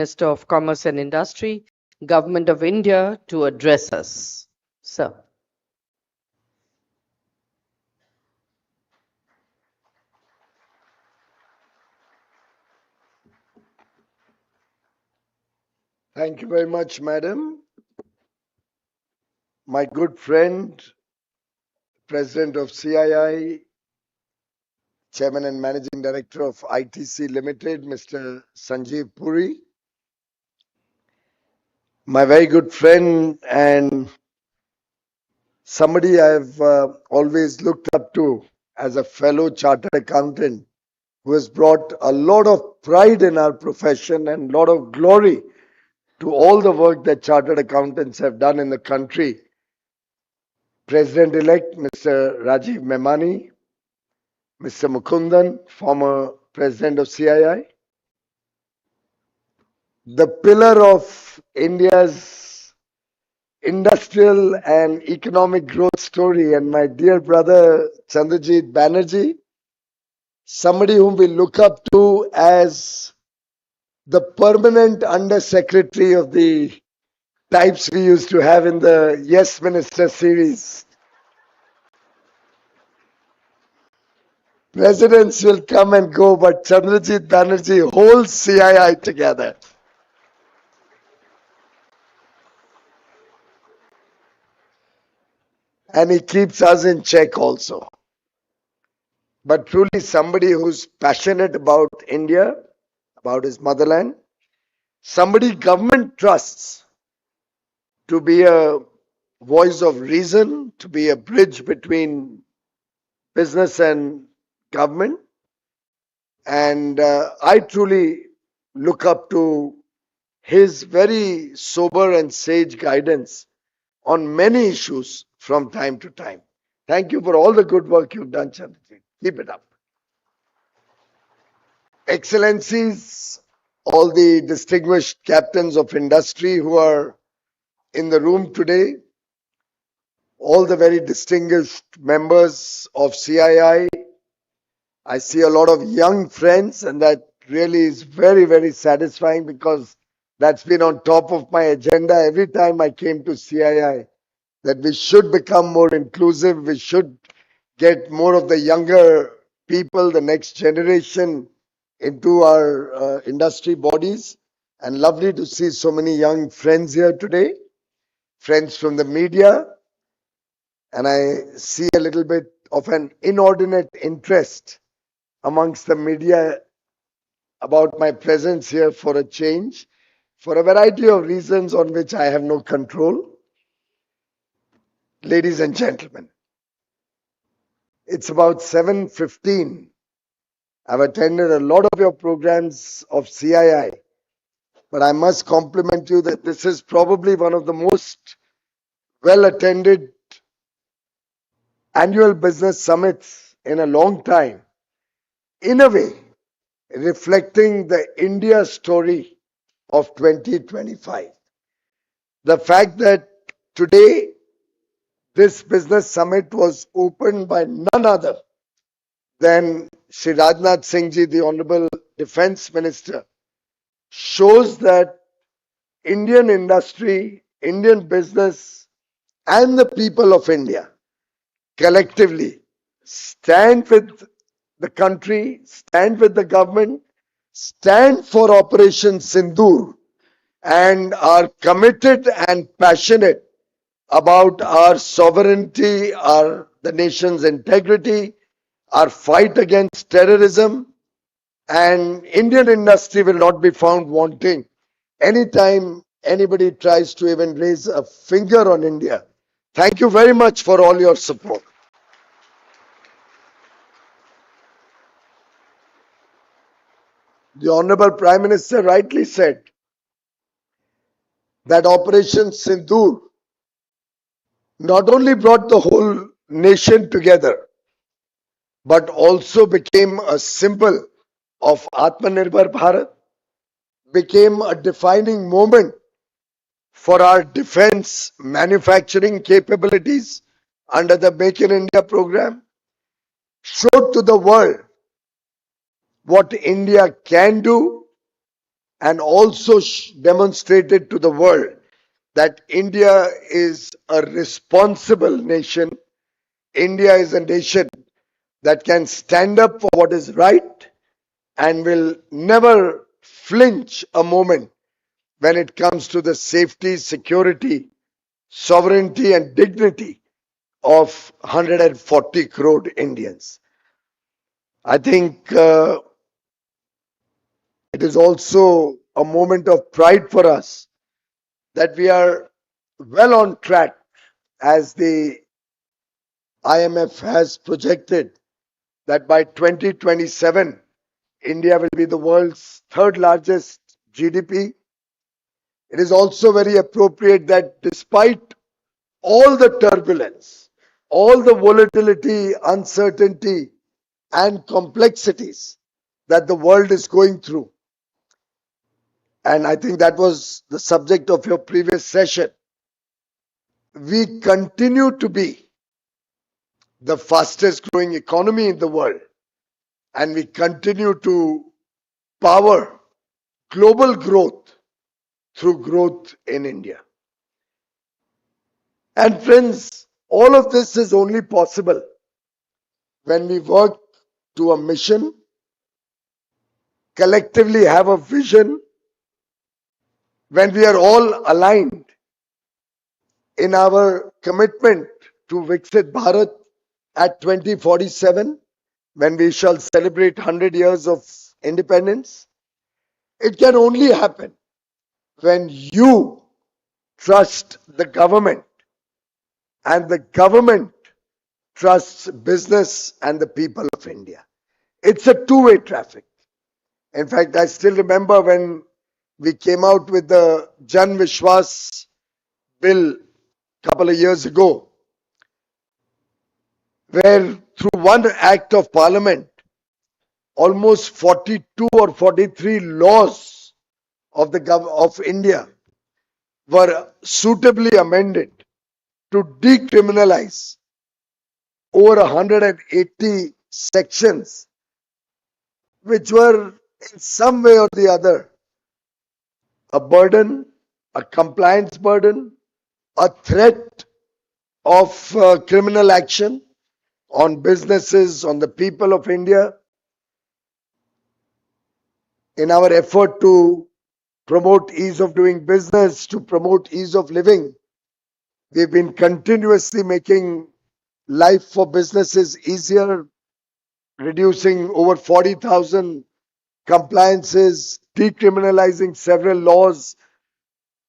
Minister of Commerce and Industry, Government of India, to address us. Sir. Thank you very much, madam. My good friend, President of CII, Chairman and Managing Director of ITC Limited, Mr. Sanjeev Puri. My very good friend and somebody I've always looked up to as a fellow chartered accountant who has brought a lot of pride in our profession and a lot of glory to all the work that chartered accountants have done in the country. President-elect Mr. Rajiv Memani, Mr. Mukundan, former President of CII, the pillar of India's industrial and economic growth story, and my dear brother Chandrajit Banerjee, somebody whom we look up to as the permanent undersecretary of the types we used to have in the Yes Minister series. Presidents will come and go, but Chandrajit Banerjee holds CII together. And he keeps us in check also. But truly somebody who's passionate about India, about his motherland, somebody government trusts to be a voice of reason, to be a bridge between business and government. And I truly look up to his very sober and sage guidance on many issues from time to time. Thank you for all the good work you've done, Chandrajit. Keep it up. Excellencies, all the distinguished captains of industry who are in the room today, all the very distinguished members of CII. I see a lot of young friends, and that really is very, very satisfying because that's been on top of my agenda every time I came to CII, that we should become more inclusive. We should get more of the younger people, the next generation, into our industry bodies. And lovely to see so many young friends here today, friends from the media. And I see a little bit of an inordinate interest amongst the media about my presence here for a change, for a variety of reasons on which I have no control. Ladies and gentlemen, it's about 7:15. I've attended a lot of your programs of CII, but I must compliment you that this is probably one of the most well-attended annual business summits in a long time. In a way, reflecting the India story of 2025. The fact that today this business summit was opened by none other than Shri Rajnath Singh Ji, the Honorable Defence Minister, shows that Indian industry, Indian business, and the people of India collectively stand with the country, stand with the government, stand for Operation Sindoor, and are committed and passionate about our sovereignty, the nation's integrity, our fight against terrorism, and Indian industry will not be found wanting anytime anybody tries to even raise a finger on India. Thank you very much for all your support. The Honorable Prime Minister rightly said that Operation Sindoor not only brought the whole nation together, but also became a symbol of Atmanirbhar Bharat, became a defining moment for our defense manufacturing capabilities under the Make in India program, showed to the world what India can do and also demonstrated to the world that India is a responsible nation. India is a nation that can stand up for what is right and will never flinch a moment when it comes to the safety, security, sovereignty, and dignity of 140 crore Indians. I think it is also a moment of pride for us that we are well on track as the IMF has projected that by 2027, India will be the world's third largest GDP. It is also very appropriate that despite all the turbulence, all the volatility, uncertainty, and complexities that the world is going through, and I think that was the subject of your previous session, we continue to be the fastest growing economy in the world, and we continue to power global growth through growth in India. And friends, all of this is only possible when we work to a mission, collectively have a vision, when we are all aligned in our commitment to Viksit Bharat at 2047, when we shall celebrate 100 years of independence. It can only happen when you trust the government and the government trusts business and the people of India. It's a two-way traffic. In fact, I still remember when we came out with the Jan Vishwas bill a couple of years ago, where through one act of parliament, almost 42 or 43 laws of of India were suitably amended to decriminalize over 180 sections, which were in some way or the other a burden, a compliance burden, a threat of criminal action on businesses, on the people of India. In our effort to promote ease of doing business, to promote ease of living, we've been continuously making life for businesses easier, reducing over 40,000 compliances, decriminalizing several laws,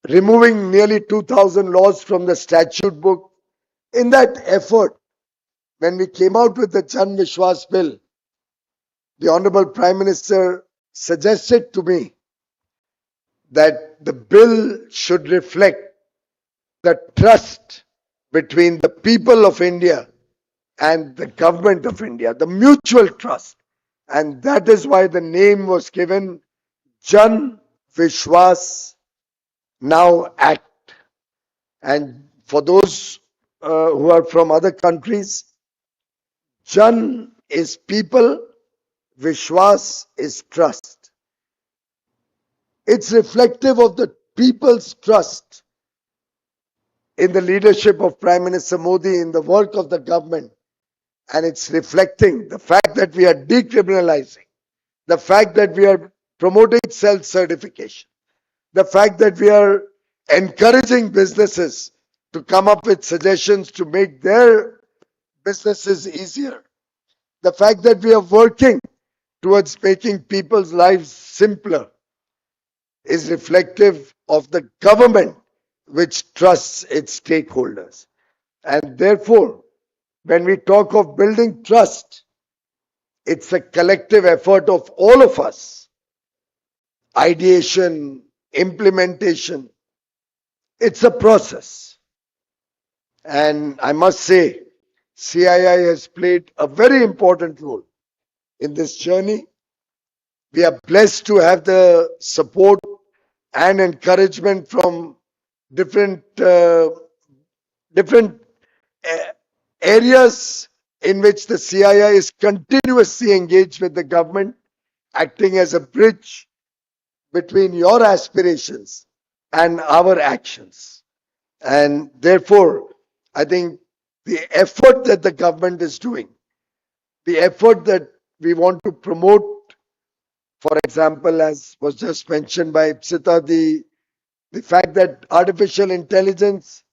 removing nearly 2,000 laws from the statute book. In that effort, when we came out with the Jan Vishwas bill, the Honorable Prime Minister suggested to me that the bill should reflect the trust between the people of India and the government of India, the mutual trust. And that is why the name was given Jan Vishwas Now Act. And for those who are from other countries, Jan is people, Vishwas is trust. It's reflective of the people's trust in the leadership of Prime Minister Modi, in the work of the government. And it's reflecting the fact that we are decriminalizing, the fact that we are promoting self-certification, the fact that we are encouraging businesses to come up with suggestions to make their businesses easier, the fact that we are working towards making people's lives simpler is reflective of the government which trusts its stakeholders. And therefore, when we talk of building trust, it's a collective effort of all of us. Ideation, implementation, it's a process. And I must say, CII has played a very important role in this journey. We are blessed to have the support and encouragement from different different areas in which the CII is continuously engaged with the government, acting as a bridge between your aspirations and our actions. And therefore, I think the effort that the government is doing, the effort that we want to promote, for example, as was just mentioned by Ipsita, the fact that artificial intelligence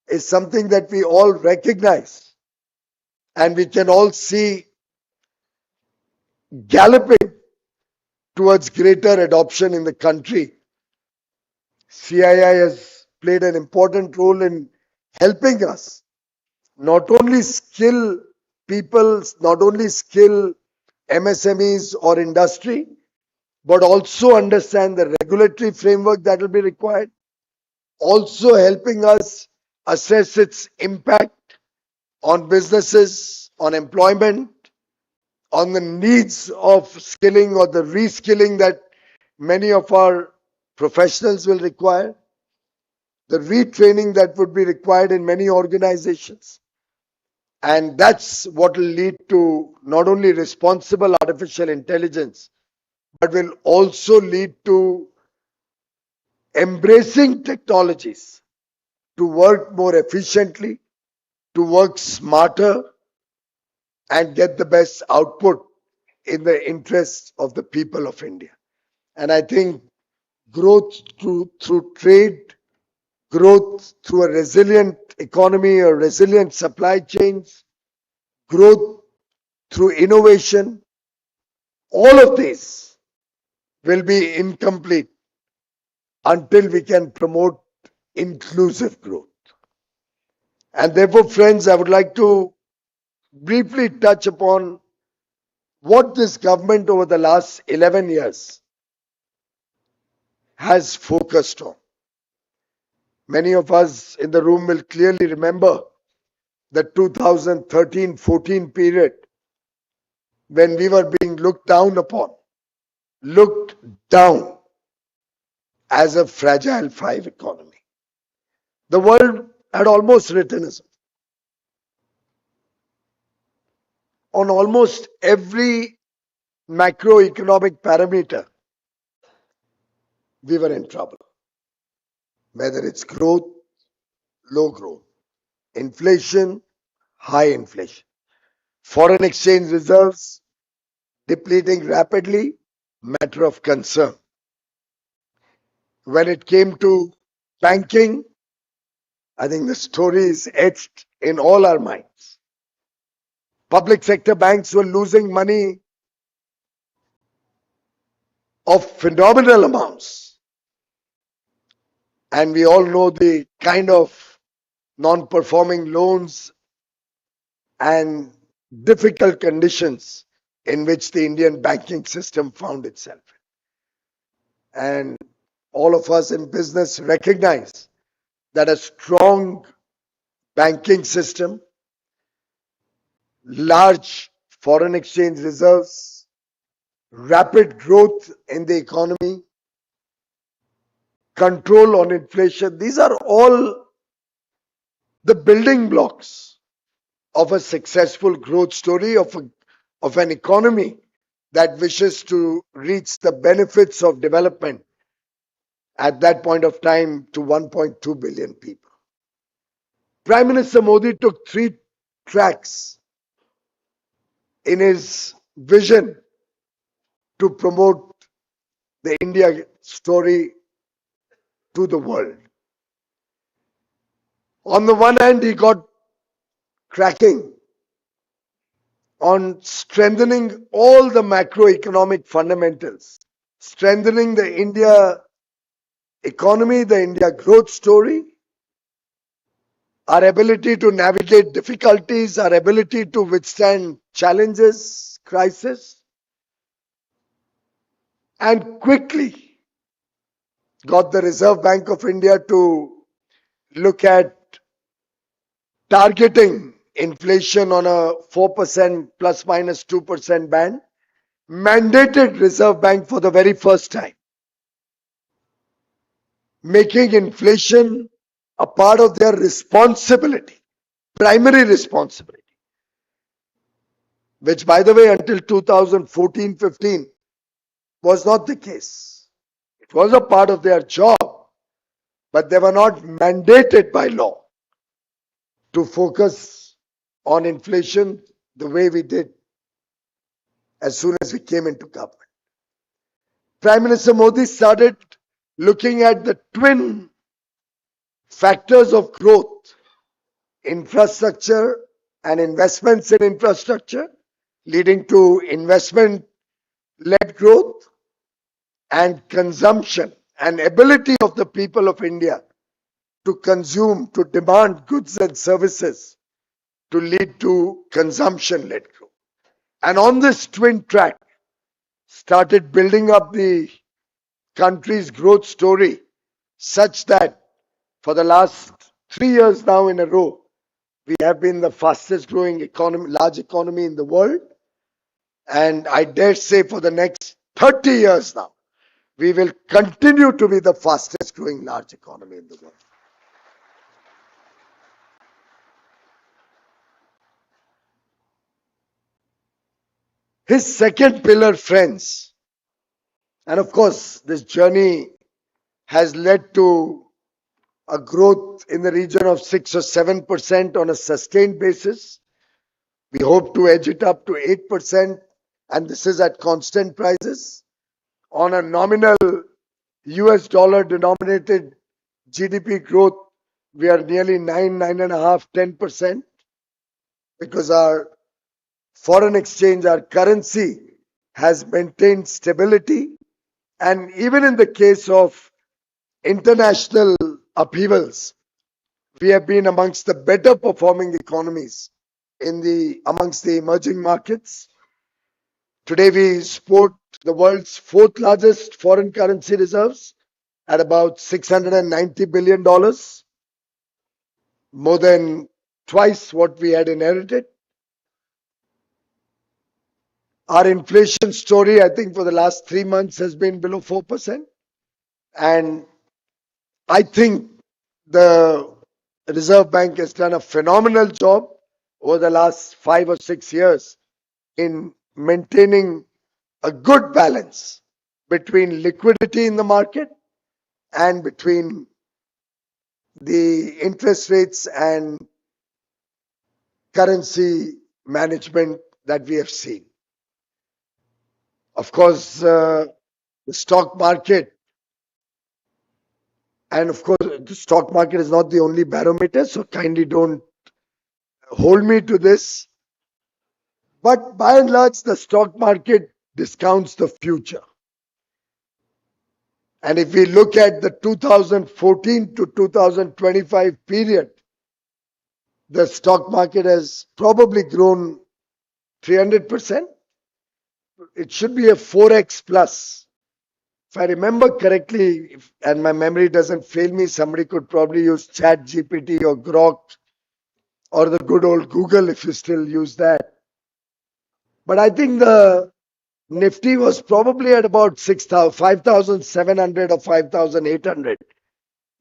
is something that we all recognize and we can all see galloping towards greater adoption in the country. CII has played an important role in helping us not only skill people, not only skill MSMEs or industry, but also understand the regulatory framework that will be required, also helping us assess its impact on businesses, on employment, on the needs of skilling or the reskilling that many of our professionals will require, the retraining that would be required in many organizations. And that's what will lead to not only responsible artificial intelligence, but will also lead to embracing technologies to work more efficiently, to work smarter, and get the best output in the interests of the people of India. And I think growth through trade, growth through a resilient economy or resilient supply chains, growth through innovation, all of these will be incomplete until we can promote inclusive growth. And therefore, friends, I would like to briefly touch upon what this government over the last 11 years has focused on. Many of us in the room will clearly remember the 2013-14 period when we were being looked down upon, looked down as a fragile five economy. The world had almost written us on almost every macroeconomic parameter. We were in trouble, whether it's growth, low growth, inflation, high inflation, foreign exchange reserves depleting rapidly, matter of concern. When it came to banking, I think the story is etched in all our minds. Public sector banks were losing money of phenomenal amounts. And we all know the kind of non-performing loans and difficult conditions in which the Indian banking system found itself. And all of us in business recognize that a strong banking system, large foreign exchange reserves, rapid growth in the economy, control on inflation, these are all the building blocks of a successful growth story of an economy that wishes to reach the benefits of development at that point of time to 1.2 billion people. Prime Minister Modi took three tracks in his vision to promote the India story to the world. On the one hand, he got cracking on strengthening all the macroeconomic fundamentals, strengthening the India economy, the India growth story, our ability to navigate difficulties, our ability to withstand challenges, crisis, and quickly got the Reserve Bank of India to look at targeting inflation on a 4% plus minus 2% band, mandated Reserve Bank for the very first time, making inflation a part of their responsibility, primary responsibility, which by the way until 2014-15 was not the case. It was a part of their job, but they were not mandated by law to focus on inflation the way we did as soon as we came into government. Prime Minister Modi started looking at the twin factors of growth: infrastructure and investments in infrastructure, leading to investment led growth, and consumption and ability of the people of India to consume, to demand goods and services to lead to consumption led growth. And on this twin track, started building up the country's growth story such that for the last 3 years now in a row, we have been the fastest growing economy, large economy in the world. And I dare say for the next 30 years now, we will continue to be the fastest growing large economy in the world. His second pillar, friends, and of course, this journey has led to a growth in the region of 6 or 7% on a sustained basis. We hope to edge it up to 8%, and this is at constant prices. On a nominal US dollar denominated GDP growth, we are nearly 9.5, 10%, because our foreign exchange, our currency has maintained stability. And even in the case of international upheavals, we have been amongst the better performing economies amongst the emerging markets. Today we sport the world's fourth largest foreign currency reserves at about $690 billion, more than twice what we had inherited. Our inflation story, I think, for the last 3 months has been below 4%. And I think the Reserve Bank has done a phenomenal job over the last 5 or 6 years in maintaining a good balance between liquidity in the market and between the interest rates and currency management that we have seen. Of course, the stock market, and of course, the stock market is not the only barometer, so kindly don't hold me to this. But by and large, the stock market discounts the future. And if we look at the 2014 to 2025 period, the stock market has probably grown 300%. It should be a 4x plus. If I remember correctly, and my memory doesn't fail me, somebody could probably use Chat GPT or Grok or the good old Google if you still use that. But I think the Nifty was probably at about 5,700 or 5,800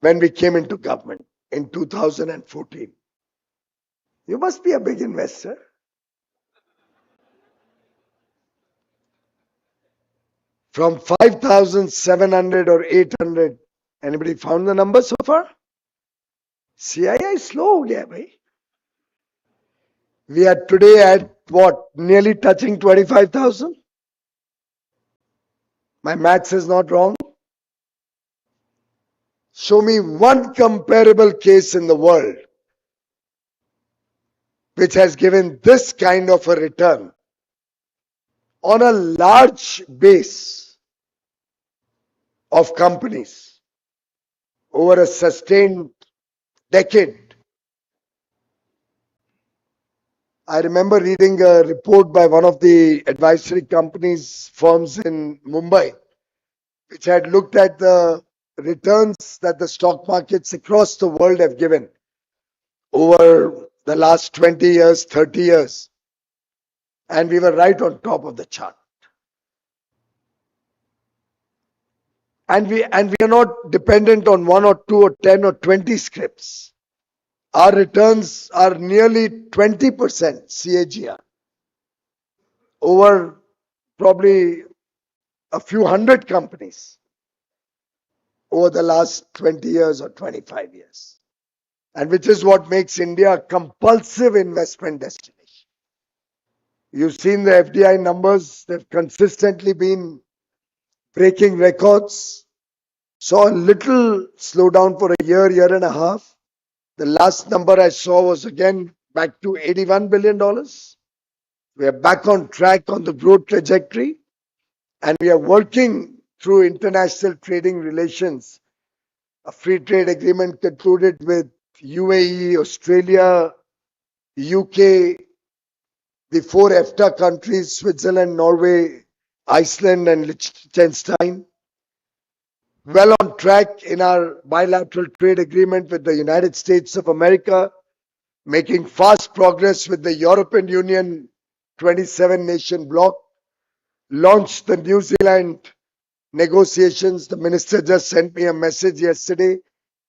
when we came into government in 2014. You must be a big investor. From 5,700 or 800, anybody found the number so far? CII slow ho gaya bhai. We are today at what? Nearly touching 25,000? My maths is not wrong. Show me one comparable case in the world which has given this kind of a return on a large base of companies over a sustained decade. I remember reading a report by one of the advisory companies, firms in Mumbai, which had looked at the returns that the stock markets across the world have given over the last 20 years, 30 years. And we were right on top of the chart. And we are not dependent on 1 or 2 or 10 or 20 scripts. Our returns are nearly 20% CAGR over probably a few hundred companies. over the last 20 years or 25 years. And which is what makes India a compulsive investment destination. You've seen the FDI numbers, they've consistently been breaking records. Saw a little slowdown for a year and a half. The last number I saw was again back to $81 billion. We are back on track on the growth trajectory, and we are working through international trading relations. A free trade agreement concluded with UAE, Australia, UK, the four EFTA countries, Switzerland, Norway, Iceland, and Liechtenstein. Well on track in our bilateral trade agreement with the United States of America, making fast progress with the European Union 27 nation bloc, launched the New Zealand negotiations. The minister just sent me a message yesterday,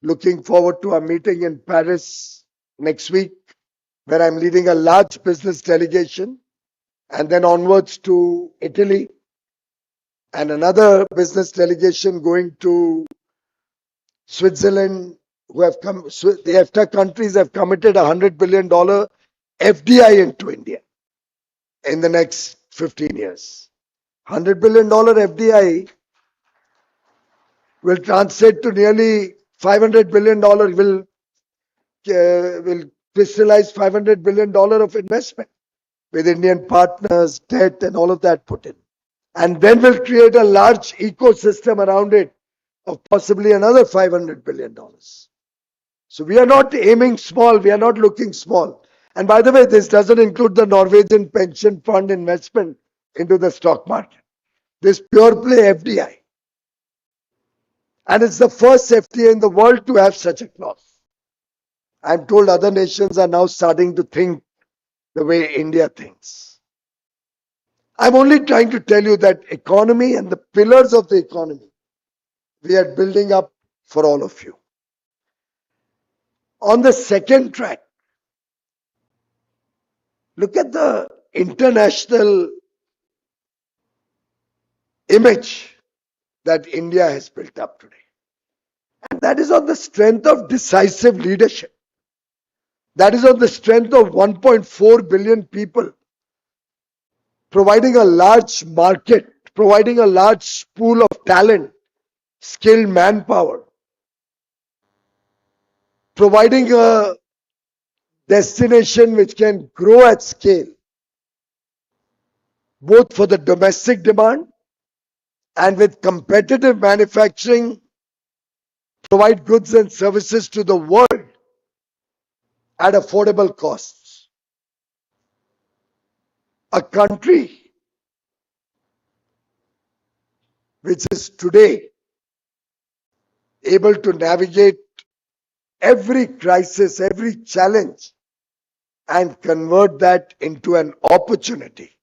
looking forward to our meeting in Paris next week, where I'm leading a large business delegation, and then onwards to Italy, and another business delegation going to Switzerland, who have come, the EFTA countries have committed $100 billion FDI into India in the next 15 years. $100 billion FDI will translate to nearly $500 billion, will crystallize $500 billion of investment with Indian partners, debt, and all of that put in. And then we'll create a large ecosystem around it of possibly another $500 billion. So we are not aiming small, we are not looking small. And by the way, this doesn't include the Norwegian pension fund investment into the stock market. This pure play FDI. And it's the first FTA in the world to have such a clause. I'm told other nations are now starting to think the way India thinks. I'm only trying to tell you that economy and the pillars of the economy we are building up for all of you. On the second track, look at the international image that India has built up today. And that is on the strength of decisive leadership. That is on the strength of 1.4 billion people, providing a large market, providing a large pool of talent, skilled manpower, providing a destination which can grow at scale, both for the domestic demand and with competitive manufacturing, provide goods and services to the world at affordable costs. A country which is today able to navigate every crisis, every challenge, and convert that into an opportunity,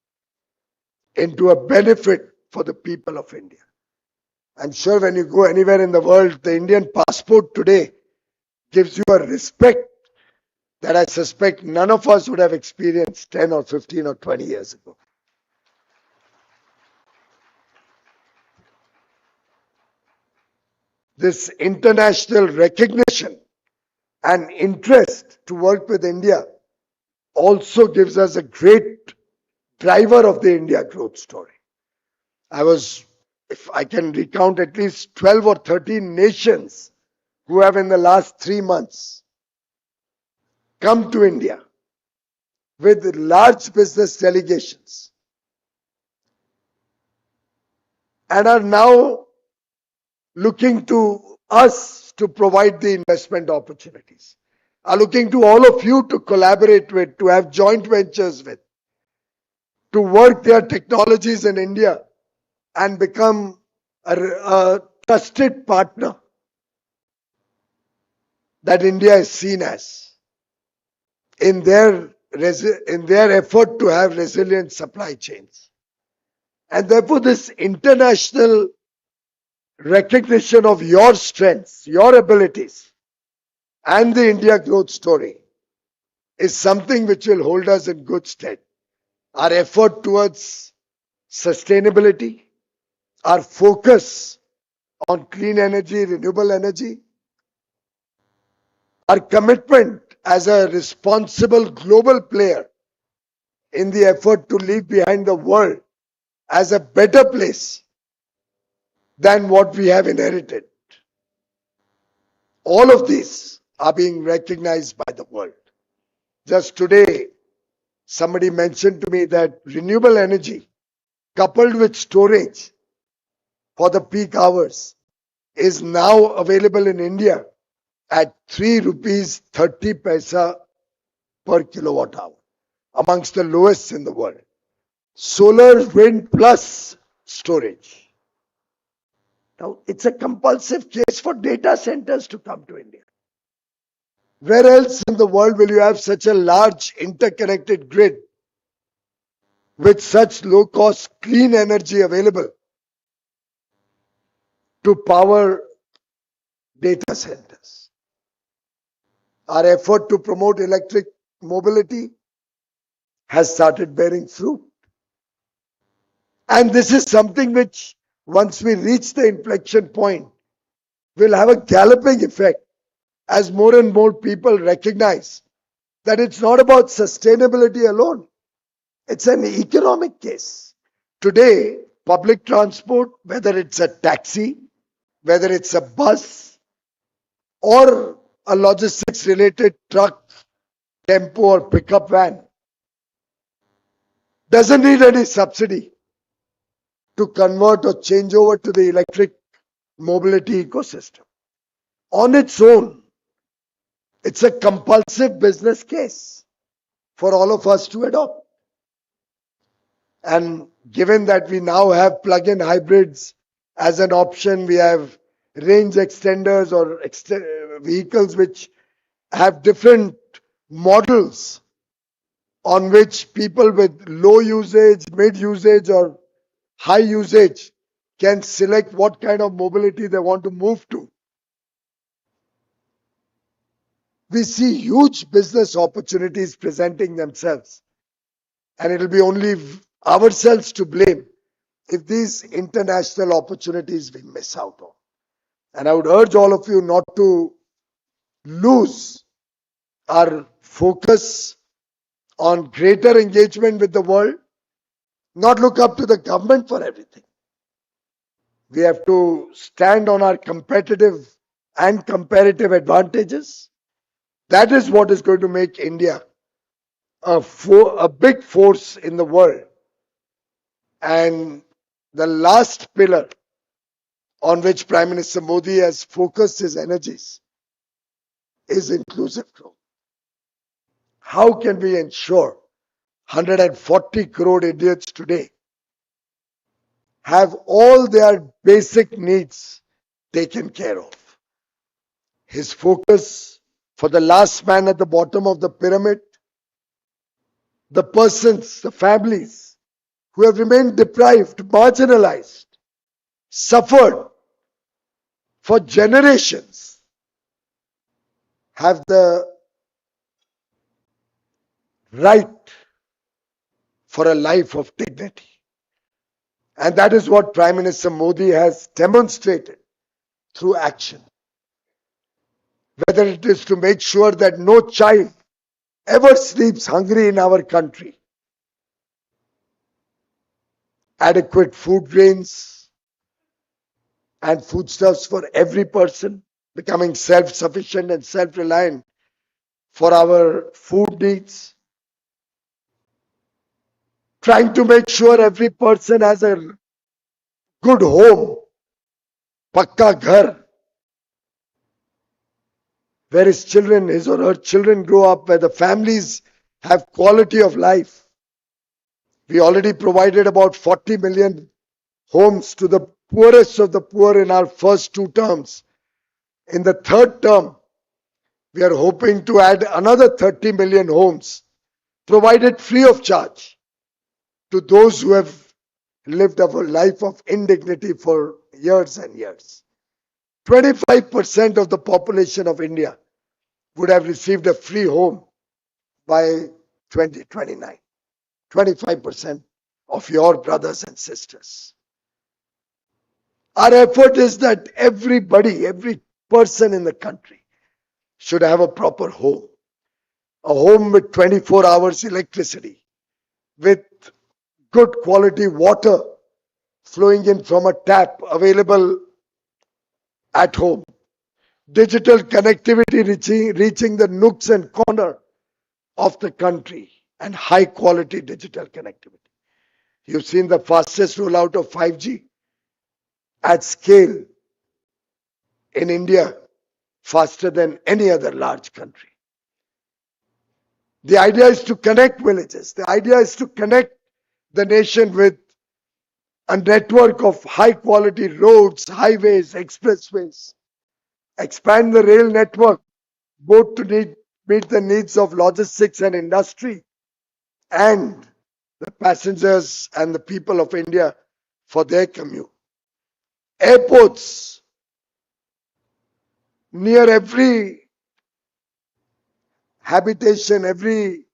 into a benefit for the people of India. I'm sure when you go anywhere in the world, the Indian passport today gives you a respect that I suspect none of us would have experienced 10 or 15 or 20 years ago. This international recognition and interest to work with India also gives us a great driver of the India growth story. If I can recount, at least 12 or 13 nations who have in the last 3 months come to India with large business delegations and are now looking to us to provide the investment opportunities, are looking to all of you to collaborate with, to have joint ventures with, to work their technologies in India and become a trusted partner that India is seen as in their effort to have resilient supply chains. And therefore, this international recognition of your strengths, your abilities, and the India growth story is something which will hold us in good stead. Our effort towards sustainability, our focus on clean energy, renewable energy, our commitment as a responsible global player in the effort to leave behind the world as a better place than what we have inherited. All of these are being recognized by the world. Just today, somebody mentioned to me that renewable energy coupled with storage for the peak hours is now available in India at 3 rupees 30 paisa per kilowatt hour, amongst the lowest in the world. Solar, wind plus storage. Now, it's a compulsive case for data centers to come to India. Where else in the world will you have such a large interconnected grid with such low cost clean energy available to power data centers? Our effort to promote electric mobility has started bearing fruit. And this is something which, once we reach the inflection point, will have a galloping effect as more and more people recognize that it's not about sustainability alone. It's an economic case. Today, public transport, whether it's a taxi, whether it's a bus, or a logistics related truck, tempo, or pickup van, doesn't need any subsidy to convert or change over to the electric mobility ecosystem. On its own, it's a compulsive business case for all of us to adopt. And given that we now have plug-in hybrids as an option, we have range extenders or vehicles which have different models on which people with low usage, mid usage, or high usage can select what kind of mobility they want to move to. We see huge business opportunities presenting themselves, and it'll be only ourselves to blame if these international opportunities we miss out on. And I would urge all of you not to lose our focus on greater engagement with the world, not look up to the government for everything. We have to stand on our competitive and comparative advantages. That is what is going to make India a big force in the world. And the last pillar on which Prime Minister Modi has focused his energies is inclusive growth. How can we ensure 140 crore Indians today have all their basic needs taken care of? His focus for the last man at the bottom of the pyramid, the persons, the families who have remained deprived, marginalized, suffered for generations, have the right for a life of dignity. And that is what Prime Minister Modi has demonstrated through action. Whether it is to make sure that no child ever sleeps hungry in our country, adequate food grains and foodstuffs for every person, becoming self-sufficient and self-reliant for our food needs, trying to make sure every person has a good home, pakka ghar, where his children, his or her children grow up, where the families have quality of life. We already provided about 40 million homes to the poorest of the poor in our first 2 terms. In the 3rd term, we are hoping to add another 30 million homes, provided free of charge to those who have lived a life of indignity for years and years. 25% of the population of India would have received a free home by 2029. 25% of your brothers and sisters. Our effort is that everybody, every person in the country should have a home with 24 hours electricity, with good quality water flowing in from a tap available at home, digital connectivity reaching the nooks and corner of the country, and high quality digital connectivity. You've seen the fastest rollout of 5G at scale in India, faster than any other large country. The idea is to connect villages. The idea is to connect the nation with a network of high quality roads, highways, expressways, expand the rail network both to meet the needs of logistics and industry and the passengers and the people of India for their commute. Airports near every habitation, every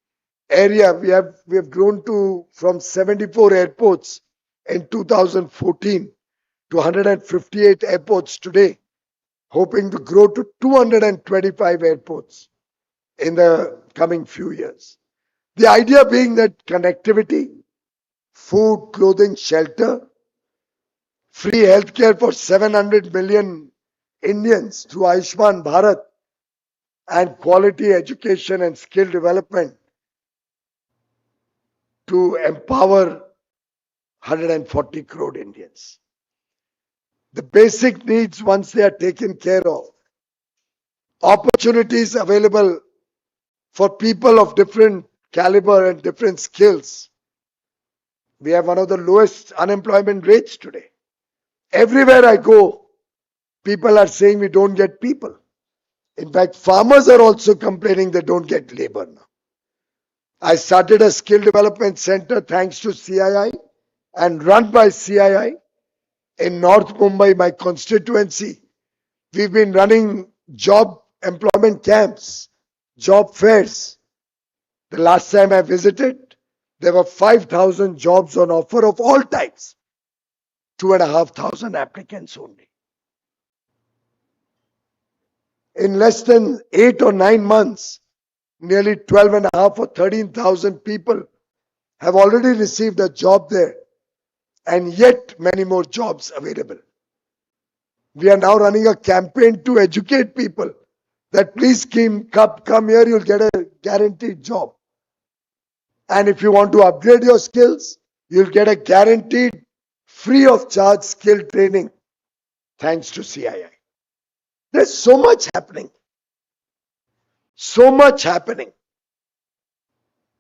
area. We have grown to from 74 airports in 2014 to 158 airports today, hoping to grow to 225 airports in the coming few years. The idea being that connectivity, food, clothing, shelter, free healthcare for 700 million Indians through Ayushman Bharat, and quality education and skill development to empower 140 crore Indians. The basic needs, once they are taken care of, opportunities available for people of different caliber and different skills. We have one of the lowest unemployment rates today. Everywhere I go, people are saying we don't get people. In fact, farmers are also complaining they don't get labor now. I started a skill development center thanks to CII and run by CII in North Mumbai, my constituency. We've been running job employment camps, job fairs. The last time I visited, there were 5,000 jobs on offer of all types, 2,500 applicants only. In less than 8 or 9 months, nearly 12,500 or 13,000 people have already received a job there, and yet many more jobs available. We are now running a campaign to educate people that please come here, you'll get a guaranteed job. And if you want to upgrade your skills, you'll get a guaranteed free of charge skill training thanks to CII. There's so much happening. So much happening.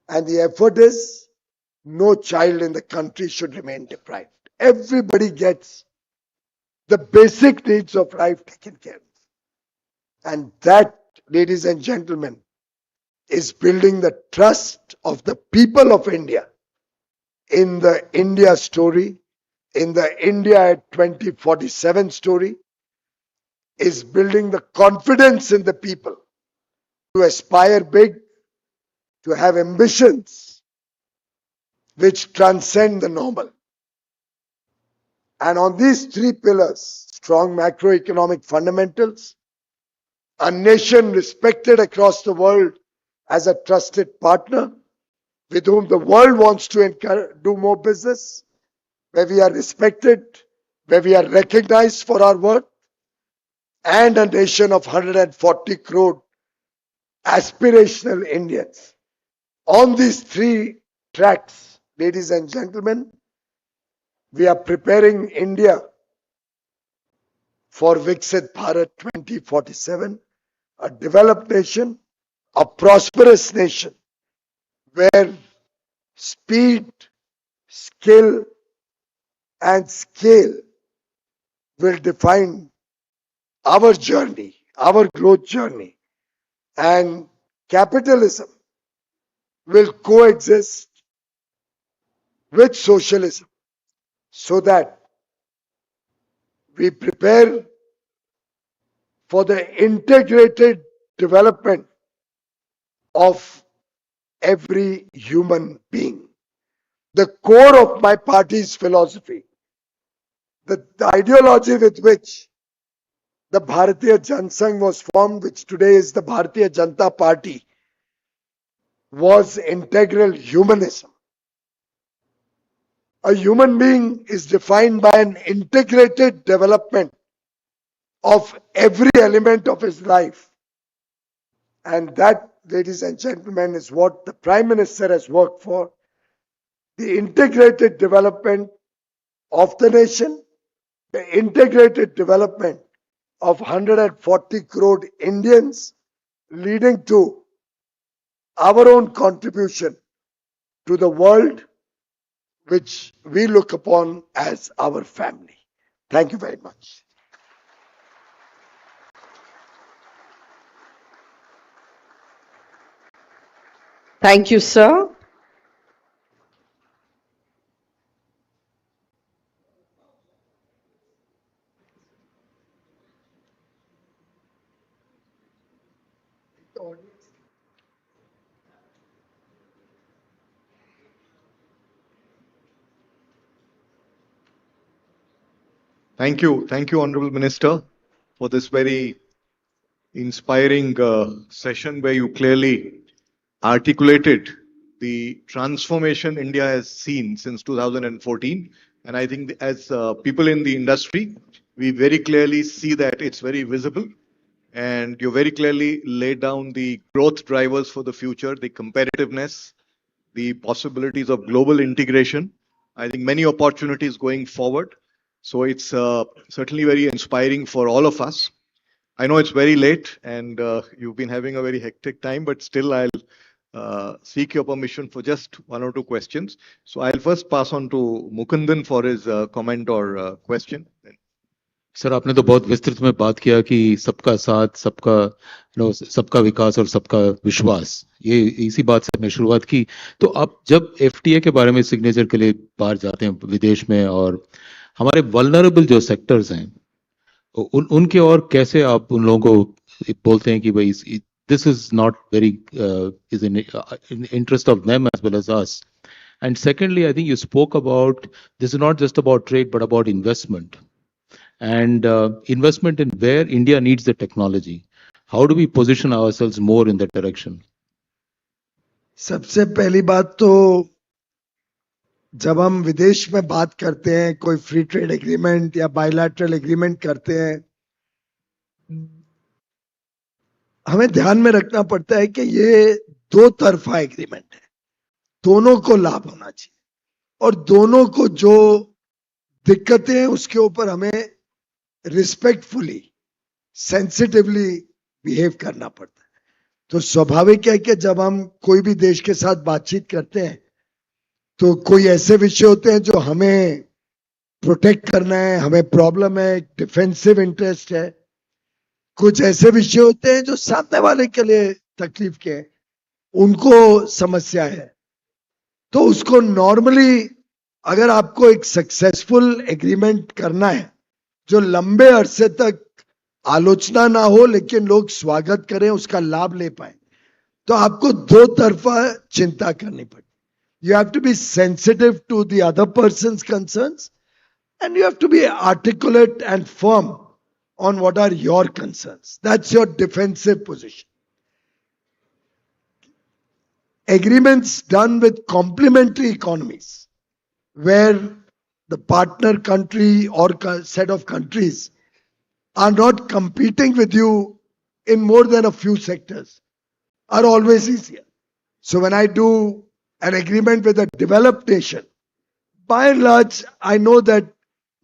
And the effort is no child in the country should remain deprived. Everybody gets the basic needs of life taken care of. And that, ladies and gentlemen, is building the trust of the people of India in the India story, in the India at 2047 story, is building the confidence in the people to aspire big, to have ambitions which transcend the normal. And on these three pillars, strong macroeconomic fundamentals, a nation respected across the world as a trusted partner with whom the world wants to do more business, where we are respected, where we are recognized for our work, and a nation of 140 crore aspirational Indians. On these three tracks, ladies and gentlemen, we are preparing India for Viksit Bharat 2047, a developed nation, a prosperous nation, where speed, skill, and scale will define our journey, our growth journey. And capitalism will coexist with socialism so that we prepare for the integrated development of every human being. The core of my party's philosophy, the ideology with which the Bharatiya Jansangh was formed, which today is the Bharatiya Janata Party, was integral humanism. A human being is defined by an integrated development of every element of his life. And that, ladies and gentlemen, is what the Prime Minister has worked for. The integrated development of the nation, the integrated development of 140 crore Indians, leading to our own contribution to the world, which we look upon as our family. Thank you very much. Thank you, sir. Thank you, Honorable Minister, for this very inspiring session where you clearly articulated the transformation India has seen since 2014. And I think as people in the industry, we very clearly see that it's very visible. And you very clearly laid down the growth drivers for the future, the competitiveness, the possibilities of global integration. I think many opportunities going forward. So it's certainly very inspiring for all of us. I know it's very late and you've been having a very hectic time, but still I'll seek your permission for just one or two questions. So I'll first pass on to Mukundan for his comment or question. Sir आपने तो बहुत विस्तृत में बात किया कि सबका साथ सबका सबका विकास और सबका विश्वास, ये इसी बात से हमने शुरुआत की. तो आप जब एफटीए के बारे में सिग्नेचर के लिए बाहर जाते हैं विदेश में, और हमारे वल्नरेबल जो सेक्टर्स हैं उनके और कैसे आप उन लोगों को बोलते हैं कि भाई this is not very is in interest of them as well as us. And secondly I think you spoke about this is not just about trade but about investment and investment in where India needs the technology. How do we position ourselves more in that direction? सबसे पहली बात तो जब हम विदेश में बात करते हैं, कोई फ्री ट्रेड एग्रीमेंट या बायलैटरल एग्रीमेंट करते हैं, हमें ध्यान में रखना पड़ता है कि ये दो तरफा एग्रीमेंट है, दोनों को लाभ होना चाहिए और दोनों को जो दिक्कतें हैं उसके ऊपर हमें रिस्पेक्टफुली सेंसिटिवली बिहेव करना पड़ता है. तो स्वाभाविक है कि जब हम कोई भी देश के साथ बातचीत करते हैं तो कोई ऐसे विषय होते हैं जो हमें प्रोटेक्ट करना है, हमें प्रॉब्लम है, डिफेंसिव इंटरेस्ट है. कुछ ऐसे विषय होते हैं जो सामने वाले के लिए तकलीफ के हैं, उनको समस्या है. तो उसको नॉर्मली अगर आपको एक सक्सेसफुल एग्रीमेंट करना है जो लंबे अरसे तक आलोचना ना हो लेकिन लोग स्वागत करें, उसका लाभ ले पाए, तो आपको दो तरफा चिंता करनी पड़ती. You have to be sensitive to the other person's concerns and you have to be articulate and firm on what are your concerns. That's your defensive position. Agreements done with complementary economies where the partner country or set of countries are not competing with you in more than a few sectors are always easier. So when I do an agreement with a developed nation, by and large, I know that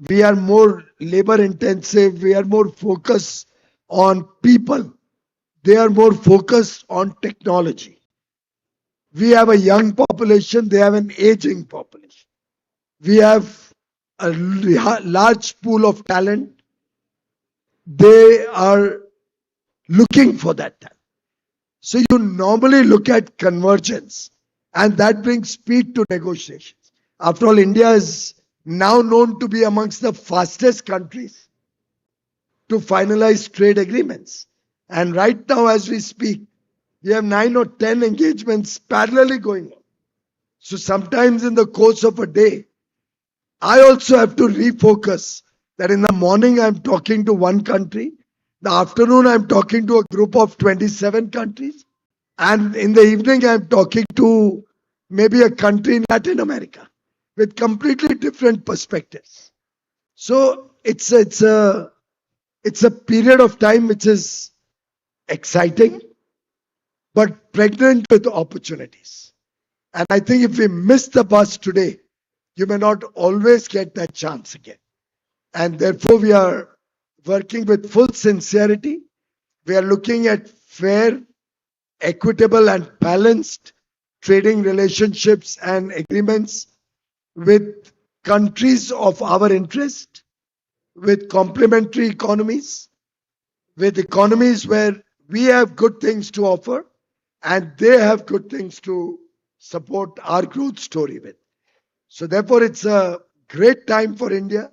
we are more labor intensive, we are more focused on people, they are more focused on technology. We have a young population, they have an aging population. We have a large pool of talent. They are looking for that talent. So you normally look at convergence and that brings speed to negotiations. After all, India is now known to be amongst the fastest countries to finalize trade agreements. And right now as we speak, we have 9 or 10 engagements parallelly going on. So sometimes in the course of a day, I also have to refocus that in the morning I'm talking to one country, the afternoon I'm talking to a group of 27 countries, and in the evening I'm talking to maybe a country in Latin America with completely different perspectives. So it's a period of time which is exciting but pregnant with opportunities. And I think if we miss the bus today, you may not always get that chance again. And therefore, we are working with full sincerity. We are looking at fair, equitable, and balanced trading relationships and agreements with countries of our interest, with complementary economies, with economies where we have good things to offer and they have good things to support our growth story with. So, therefore, it's a great time for India.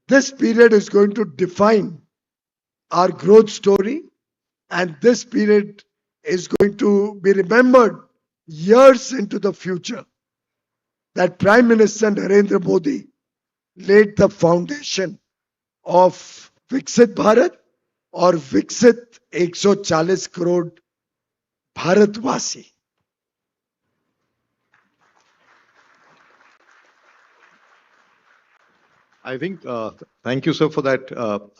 This period is going to define our growth story, and this period is going to be remembered years into the future that Prime Minister Narendra Modi laid the foundation of Viksit Bharat or Viksit 140 crore Bharatvasi. I think, thank you, sir, for that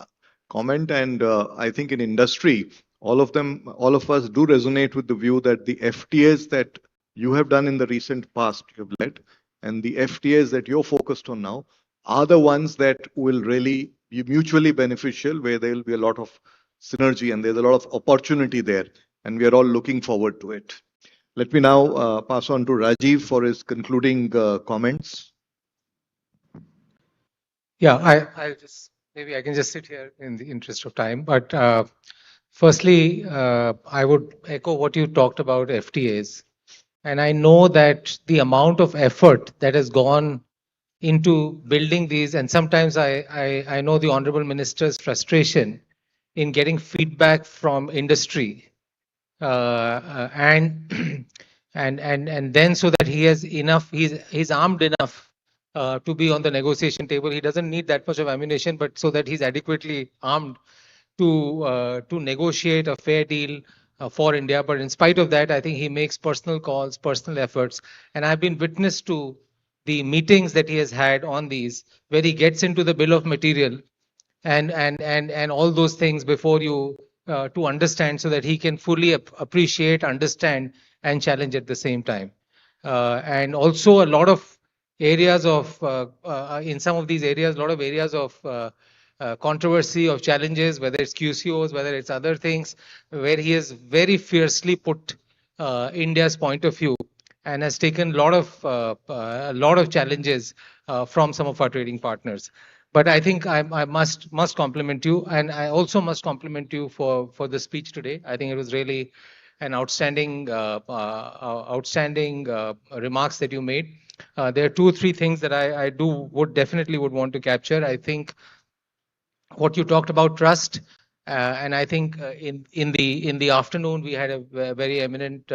comment. And I think in industry, all of us do resonate with the view that the FTAs that you have done in the recent past, you have led, and the FTAs that you're focused on now are the ones that will really be mutually beneficial, where there will be a lot of synergy and there's a lot of opportunity there. And we are all looking forward to it. Let me now pass on to Rajiv for his concluding comments. Yeah, I just maybe I can just sit here in the interest of time. But firstly, I would echo what you talked about FTAs, and I know that the amount of effort that has gone into building these, and sometimes I know the honorable minister's frustration in getting feedback from industry, and and then so that he has enough, he's armed enough to be on the negotiation table. He doesn't need that much of ammunition, but so that he's adequately armed to negotiate a fair deal for India. But in spite of that, I think he makes personal calls, personal efforts, and I've been witness to the meetings that he has had on these, where he gets into the bill of material and all those things before you to understand, so that he can fully appreciate, understand, and challenge at the same time. And also a lot of areas of in some of these areas, a lot of areas of controversy, of challenges, whether it's QCOs, whether it's other things, where he has very fiercely put India's point of view and has taken a lot of challenges from some of our trading partners. But I think I must compliment you, and I also must compliment you for the speech today. I think it was really an outstanding remarks that you made. There are two or three things that I would definitely would want to capture. I think what you talked about trust, and I think in the afternoon we had a very eminent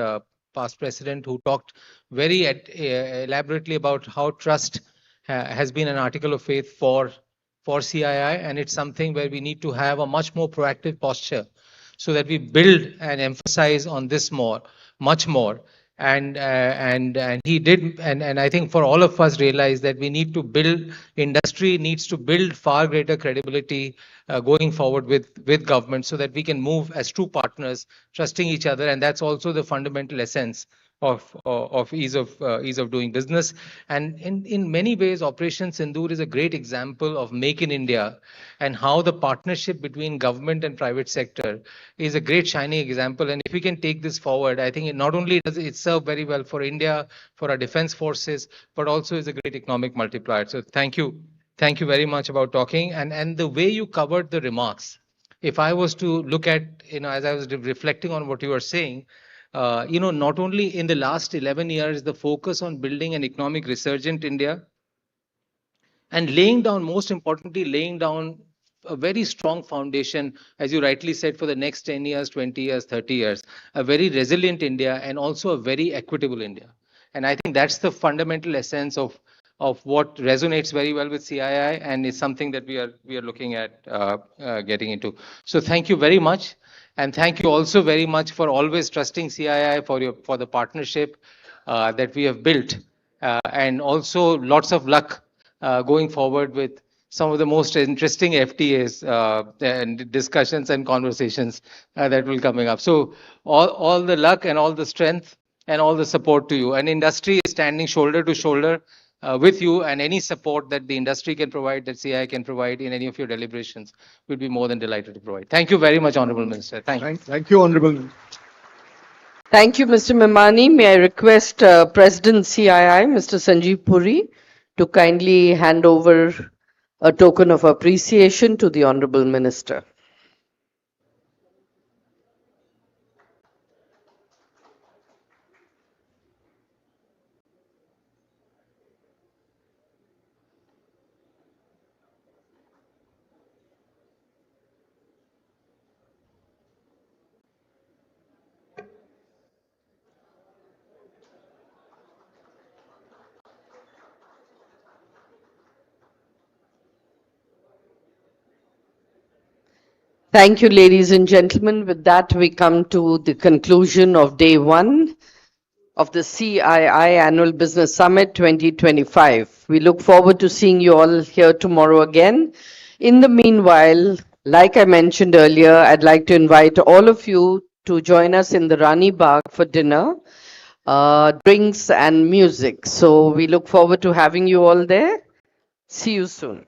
past president who talked very elaborately about how trust has been an article of faith for CII, and it's something where we need to have a much more proactive posture, so that we build and emphasize on this much more. And he did, and I think for all of us realize that we need to build, industry needs to build far greater credibility going forward with government, so that we can move as true partners, trusting each other. And that's also the fundamental essence of ease of doing business. And in many ways, Operation Sindoor is a great example of Make in India, and how the partnership between government and private sector is a great shining example. And if we can take this forward, I think it not only does it serve very well for India, for our defense forces, but also is a great economic multiplier. So thank you very much about talking, and the way you covered the remarks. If I was to look at, as I was reflecting on what you were saying, not only in the last 11 years, the focus on building an economic resurgent India, and laying down, most importantly, laying down a very strong foundation, as you rightly said, for the next 10 years, 20 years, 30 years, a very resilient India, and also a very equitable India. And I think that's the fundamental essence of what resonates very well with CII and is something that we are looking at getting into. So thank you very much, and thank you also very much for always trusting CII for the partnership that we have built, and also lots of luck going forward with some of the most interesting FTAs and discussions and conversations that will coming up. So all the luck and all the strength and all the support to you. And industry is standing shoulder to shoulder with you, and any support that the industry can provide, that CI can provide in any of your deliberations, we'd be more than delighted to provide. Thank you very much, Honorable Minister. Thank you. Thank you, Honorable. Thank you, Mr. Memani. May I request President CII, Mr. Sanjeev Puri, to kindly hand over a token of appreciation to the Honorable Minister. Thank you, ladies and gentlemen. With that, we come to the conclusion of day one of the CII Annual Business Summit 2025. We look forward to seeing you all here tomorrow again. In the meanwhile, like I mentioned earlier, I'd like to invite all of you to join us in the Rani Bagh for dinner, drinks and music. So we look forward to having you all there. See you soon.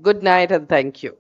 Good night and thank you.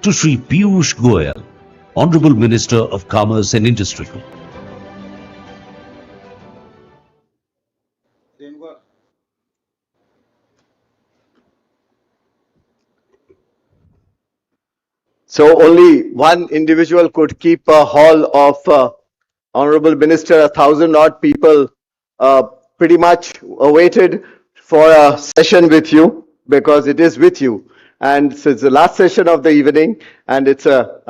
to Shri Piyush Goyal, Honorable Minister of Commerce and Industry. So only one individual could keep a hall of Honorable Minister, 1,000 odd people pretty much awaited for a session with you, because it is with you. And so it's the last session of the evening, and it's a